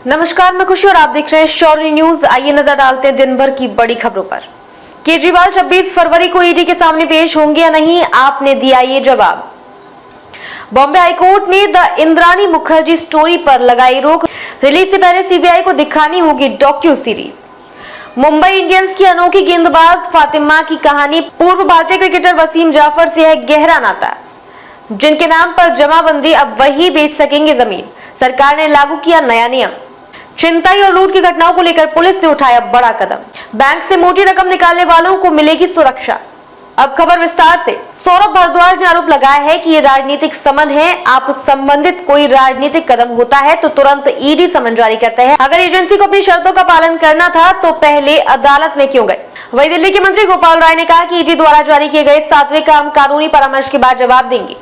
नमस्कार, मैं खुशी और आप देख रहे हैं शौर्य न्यूज। आइए नजर डालते हैं दिन भर की बड़ी खबरों पर। केजरीवाल 26 फरवरी को ईडी के सामने पेश होंगे या नहीं, आपने दिया ये जवाब। बॉम्बे हाईकोर्ट ने द इंद्राणी मुखर्जी स्टोरी पर लगाई रोक। रिलीज से पहले सीबीआई को दिखानी होगी डॉक्यू सीरीज। मुंबई इंडियंस की अनोखी गेंदबाज फातिमा की कहानी। पूर्व भारतीय क्रिकेटर वसीम जाफर से है गहरा नाता। जिनके नाम पर जमाबंदी, अब वही बेच सकेंगे जमीन। सरकार ने लागू किया नया नियम। छिनताई और लूट की घटनाओं को लेकर पुलिस ने उठाया बड़ा कदम। बैंक से मोटी रकम निकालने वालों को मिलेगी सुरक्षा। अब खबर विस्तार से। सौरभ भारद्वाज ने आरोप लगाया है कि ये राजनीतिक समन है। आप संबंधित कोई राजनीतिक कदम होता है तो तुरंत ईडी समन जारी करते हैं। अगर एजेंसी को अपनी शर्तों का पालन करना था तो पहले अदालत में क्यों गए। वहीं दिल्ली के मंत्री गोपाल राय ने कहा कि ईडी द्वारा जारी किए गए 7वें काम कानूनी परामर्श के बाद जवाब देंगे।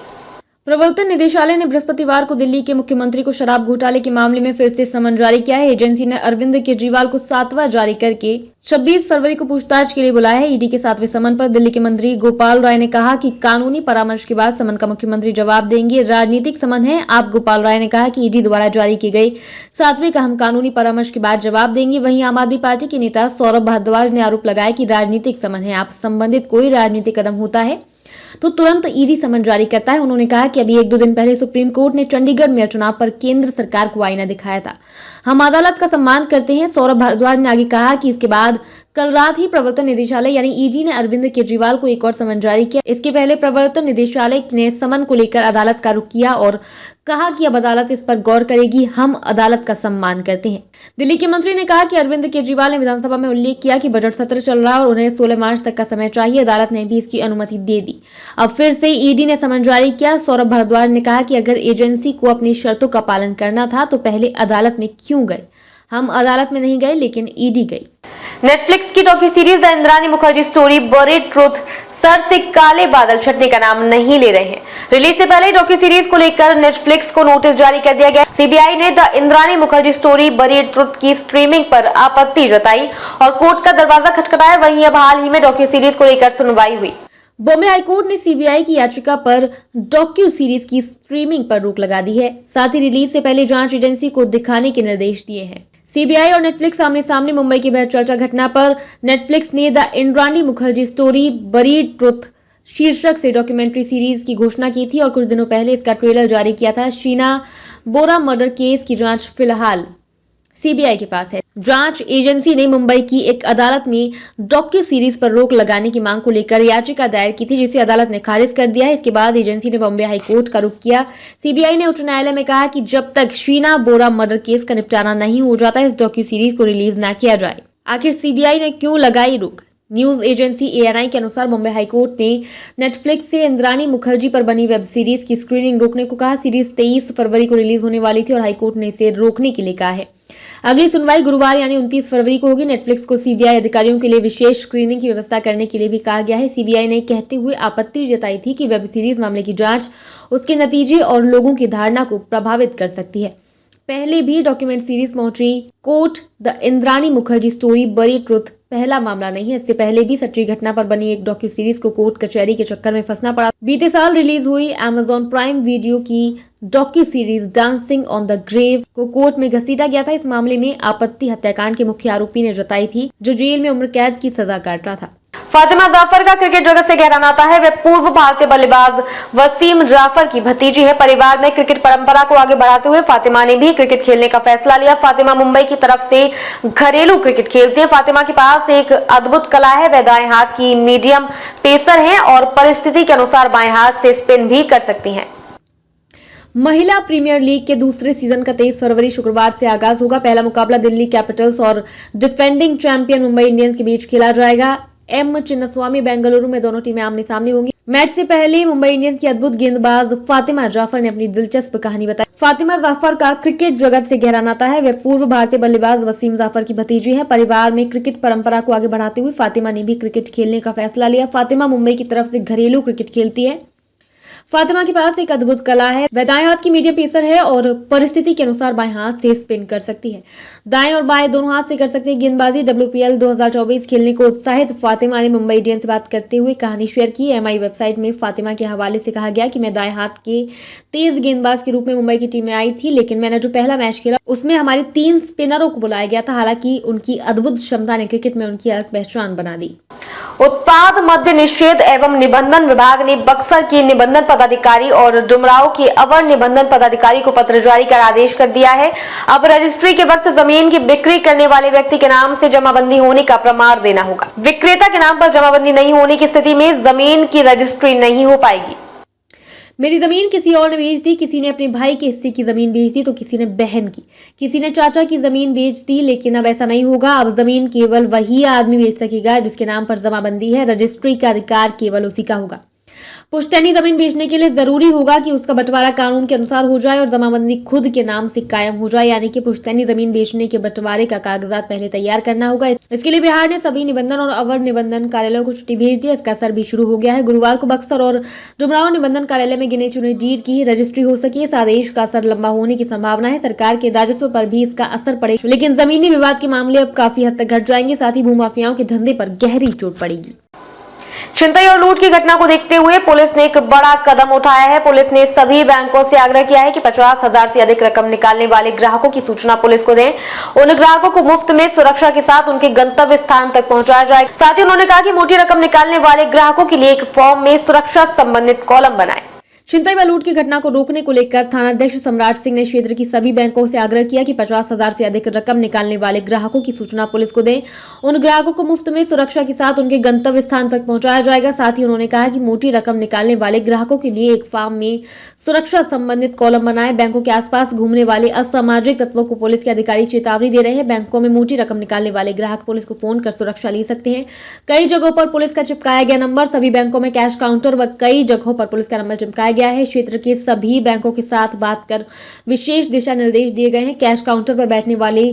प्रवर्तन निदेशालय ने बृहस्पतिवार को दिल्ली के मुख्यमंत्री को शराब घोटाले के मामले में फिर से समन जारी किया है। एजेंसी ने अरविंद केजरीवाल को 7वां जारी करके 26 फरवरी को पूछताछ के लिए बुलाया है। ईडी के 7वें समन पर दिल्ली के मंत्री गोपाल राय ने कहा कि कानूनी परामर्श के बाद समन का मुख्यमंत्री जवाब देंगे। राजनीतिक समन है। आप गोपाल राय ने कहा कि ईडी द्वारा जारी किए गए 7वें का हम कानूनी परामर्श के बाद जवाब देंगे। वहीं आम आदमी पार्टी के नेता सौरभ भारद्वाज ने आरोप लगाया कि राजनीतिक समन है। आप संबंधित कोई राजनीतिक कदम होता है तो तुरंत ईडी समन जारी करता है। उन्होंने कहा कि अभी 1-2 दिन पहले सुप्रीम कोर्ट ने चंडीगढ़ में चुनाव पर केंद्र सरकार को आईना दिखाया था। हम अदालत का सम्मान करते हैं। सौरभ भारद्वाज ने आगे कहा कि इसके बाद कल रात ही प्रवर्तन निदेशालय यानी ईडी ने अरविंद केजरीवाल को एक और समन जारी किया। इसके पहले प्रवर्तन निदेशालय ने समन को लेकर अदालत का रुख किया और कहा कि अब अदालत इस पर गौर करेगी। हम अदालत का सम्मान करते हैं। दिल्ली के मंत्री ने कहा कि अरविंद केजरीवाल ने विधानसभा में उल्लेख किया कि बजट सत्र चल रहा है और उन्हें 16 मार्च तक का समय चाहिए। अदालत ने भी इसकी अनुमति दे दी। अब फिर से ईडी ने समन जारी किया। सौरभ भारद्वाज ने कहा कि अगर एजेंसी को अपनी शर्तों का पालन करना था तो पहले अदालत में क्यों गए। हम अदालत में नहीं गए लेकिन ईडी गई। नेटफ्लिक्स की docu series the Indrani Mukherjee story buried truth sir से काले बादल छटने का नाम नहीं ले रहे हैं। रिलीज से पहले डॉक्यू सीरीज को लेकर नेटफ्लिक्स को नोटिस जारी कर दिया गया। सीबीआई ने the Indrani Mukherjee story buried truth की स्ट्रीमिंग पर आपत्ति जताई और कोर्ट का दरवाजा खटखटाया। वहीं अब हाल ही में डॉक्यू सीरीज को लेकर सुनवाई हुई। बॉम्बे हाईकोर्ट ने सीबीआई की याचिका पर डॉक्यू सीरीज की स्ट्रीमिंग पर रोक लगा दी है। साथ ही रिलीज से पहले जांच एजेंसी को दिखाने के निर्देश दिए हैं। सीबीआई और नेटफ्लिक्स आमने सामने। मुंबई की चर्चा घटना पर नेटफ्लिक्स ने the Indrani Mukherjee story buried truth शीर्षक से डॉक्यूमेंट्री सीरीज की घोषणा की थी और कुछ दिनों पहले इसका ट्रेलर जारी किया था। शीना बोरा मर्डर केस की जांच फिलहाल सीबीआई के पास है। जांच एजेंसी ने मुंबई की एक अदालत में डॉक्यू सीरीज पर रोक लगाने की मांग को लेकर याचिका दायर की थी, जिसे अदालत ने खारिज कर दिया है। इसके बाद एजेंसी ने बॉम्बे हाईकोर्ट का रुख किया। सीबीआई ने उच्च न्यायालय में कहा कि जब तक शीना बोरा मर्डर केस का निपटारा नहीं हो जाता इस डॉक्यू सीरीज को रिलीज न किया जाए। आखिर सीबीआई ने क्यों लगाई रोक। न्यूज एजेंसी एएनआई के अनुसार मुंबई हाईकोर्ट ने नेटफ्लिक्स से इंद्राणी मुखर्जी पर बनी वेब सीरीज की स्क्रीनिंग रोकने को कहा। सीरीज 23 फरवरी को रिलीज होने वाली थी और हाईकोर्ट ने इसे रोकने के लिए कहा है। अगली सुनवाई गुरुवार यानी 29 फरवरी को होगी। नेटफ्लिक्स को सीबीआई अधिकारियों के लिए विशेष स्क्रीनिंग की व्यवस्था करने के लिए भी कहा गया है। सीबीआई ने कहते हुए आपत्ति जताई थी कि वेब सीरीज मामले की जांच उसके नतीजे और लोगों की धारणा को प्रभावित कर सकती है। पहले भी डॉक्यूमेंट सीरीज पहुंची court. The Indrani Mukherjee story buried truth पहला मामला नहीं है। इससे पहले भी सच्ची घटना पर बनी एक डॉक्यू सीरीज को कोर्ट कचहरी के चक्कर में फंसना पड़ा। बीते साल रिलीज हुई अमेजॉन प्राइम वीडियो की docuseries dancing on the grave को कोर्ट में घसीटा गया था। इस मामले में आपत्ति हत्याकांड के मुख्य आरोपी ने जताई थी, जो जेल में उम्र कैद की सजा काट रहा था। फातिमा जाफर का क्रिकेट जगत से गहरा नाता है। वे पूर्व भारतीय बल्लेबाज वसीम जाफर की भतीजी है। परिवार में क्रिकेट परंपरा को आगे बढ़ाते हुए फातिमा ने भी क्रिकेट खेलने का फैसला लिया। फातिमा मुंबई की तरफ से घरेलू क्रिकेट खेलती है। फातिमा के पास एक अद्भुत कला है। वे दाएं हाथ की मीडियम पेसर हैं और परिस्थिति के अनुसार बाएं हाथ से स्पिन भी कर सकती हैं। महिला प्रीमियर लीग के दूसरे सीजन का 23 फरवरी शुक्रवार से आगाज होगा। पहला मुकाबला दिल्ली कैपिटल्स और डिफेंडिंग चैंपियन मुंबई इंडियंस के बीच खेला जाएगा। एम चिन्नास्वामी बेंगलुरु में दोनों टीमें आमने सामने होंगी। मैच से पहले मुंबई इंडियंस की अद्भुत गेंदबाज फातिमा जाफर ने अपनी दिलचस्प कहानी बताई। फातिमा जाफर का क्रिकेट जगत से गहरा नाता है। वे पूर्व भारतीय बल्लेबाज वसीम जाफर की भतीजी है। परिवार में क्रिकेट परंपरा को आगे बढ़ाते हुए फातिमा ने भी क्रिकेट खेलने का फैसला लिया। फातिमा मुंबई की तरफ से घरेलू क्रिकेट खेलती है। फातिमा के पास एक अद्भुत कला है। वह दाएं हाथ की मीडियम पेसर है और परिस्थिति के अनुसार बाएं हाथ से स्पिन कर सकती है। दाएं और बाएं दोनों हाथ से कर सकती है गेंदबाजी। WPL 2024 खेलने को उत्साहित फातिमा ने मुंबई इंडियंस से बात करते हुए कहानी शेयर की। MI वेबसाइट में फातिमा के हवाले से कहा गया कि मैं दाएं हाथ के तेज गेंदबाज के रूप में मुंबई की टीम में आई थी, लेकिन मैंने जो पहला मैच खेला उसमें हमारे 3 स्पिनरों को बुलाया गया था। हालांकि उनकी अद्भुत क्षमता ने क्रिकेट में उनकी अलग पहचान बना दी। उत्पाद मद्य निषेध एवं निबंधन विभाग ने बक्सर की निबंधन पदाधिकारी और डुमराव के अवर निबंधन पदाधिकारी को पत्र जारी कर आदेश कर दिया है। अब रजिस्ट्री के वक्त जमीन की बिक्री करने वाले व्यक्ति के नाम से जमाबंदी होने का प्रमाण देना होगा। विक्रेता के नाम पर जमाबंदी नहीं होने की स्थिति में जमीन की रजिस्ट्री नहीं हो पाएगी। मेरी जमीन किसी और ने बेच दी, किसी ने अपने भाई के हिस्से की जमीन बेच दी तो किसी ने बहन की, किसी ने चाचा की जमीन बेच दी, लेकिन अब ऐसा नहीं होगा। अब जमीन केवल वही आदमी बेच सकेगा जिसके नाम पर जमाबंदी है। रजिस्ट्री का अधिकार केवल उसी का होगा। पुश्तैनी जमीन बेचने के लिए जरूरी होगा कि उसका बंटवारा कानून के अनुसार हो जाए और जमाबंदी खुद के नाम से कायम हो जाए, यानी कि पुश्तैनी जमीन बेचने के बंटवारे का कागजात पहले तैयार करना होगा। इसके लिए बिहार ने सभी निबंधन और अवर निबंधन कार्यालयों को छुट्टी भेज दी। इसका असर भी शुरू हो गया है। गुरुवार को बक्सर और डुमराव निबंधन कार्यालय में गिने चुने डीड की रजिस्ट्री हो सकी। इस आदेश का असर लंबा होने की संभावना है। सरकार के राजस्व पर भी इसका असर पड़े, लेकिन जमीनी विवाद के मामले अब काफी हद तक घट जाएंगे। साथ ही भूमाफियाओं के धंधे पर गहरी चोट पड़ेगी। छिनतई और लूट की घटना को देखते हुए पुलिस ने एक बड़ा कदम उठाया है। पुलिस ने सभी बैंकों से आग्रह किया है कि 50,000 से अधिक रकम निकालने वाले ग्राहकों की सूचना पुलिस को दें। उन ग्राहकों को मुफ्त में सुरक्षा के साथ उनके गंतव्य स्थान तक पहुंचाया जाए। साथ ही उन्होंने कहा कि मोटी रकम निकालने वाले ग्राहकों के लिए एक फॉर्म में सुरक्षा संबंधित कॉलम बनाए। छिनतई व लूट की घटना को रोकने को लेकर थानाध्यक्ष सम्राट सिंह ने क्षेत्र की सभी बैंकों से आग्रह किया कि 50,000 से अधिक रकम निकालने वाले ग्राहकों की सूचना पुलिस को दें। उन ग्राहकों को मुफ्त में सुरक्षा के साथ उनके गंतव्य स्थान तक पहुंचाया जाएगा। साथ ही उन्होंने कहा कि मोटी रकम निकालने वाले ग्राहकों के लिए एक फॉर्म में सुरक्षा संबंधित कॉलम बनाए। बैंकों के आसपास घूमने वाले असामाजिक तत्वों को पुलिस के अधिकारी चेतावनी दे रहे हैं। बैंकों में मोटी रकम निकालने वाले ग्राहक पुलिस को फोन कर सुरक्षा ले सकते हैं। कई जगहों पर पुलिस का चिपकाया गया नंबर। सभी बैंकों में कैश काउंटर व कई जगहों पर पुलिस का नंबर चिपकाया गया है। क्षेत्र के सभी बैंकों के साथ बात कर विशेष दिशा निर्देश दिए गए हैं। कैश काउंटर पर बैठने वाले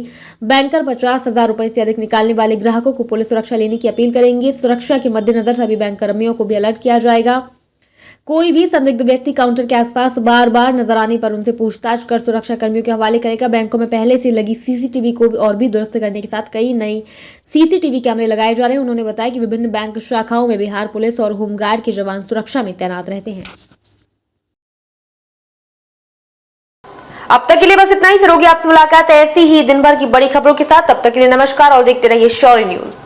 बैंकर 50,000 रुपए से अधिक निकालने वाले ग्राहकों को पुलिस सुरक्षा लेने की अपील करेंगे। सुरक्षा के मद्देनजर सभी बैंक कर्मियों को भी अलर्ट किया जाएगा। कोई भी संदिग्ध व्यक्ति काउंटर के आसपास बार बार नजर आने पर उनसे पूछताछ कर सुरक्षा कर्मियों के हवाले करेगा। बैंकों में पहले से लगी CCTV को और भी दुरुस्त करने के साथ कई नई CCTV कैमरे लगाए जा रहे हैं। उन्होंने बताया कि विभिन्न बैंक शाखाओं में बिहार पुलिस और होमगार्ड के जवान सुरक्षा में तैनात रहते हैं। अब तक के लिए बस इतना ही। फिर होगी आपसे मुलाकात ऐसी ही दिन भर की बड़ी खबरों के साथ। तब तक के लिए नमस्कार और देखते रहिए शौर्य न्यूज।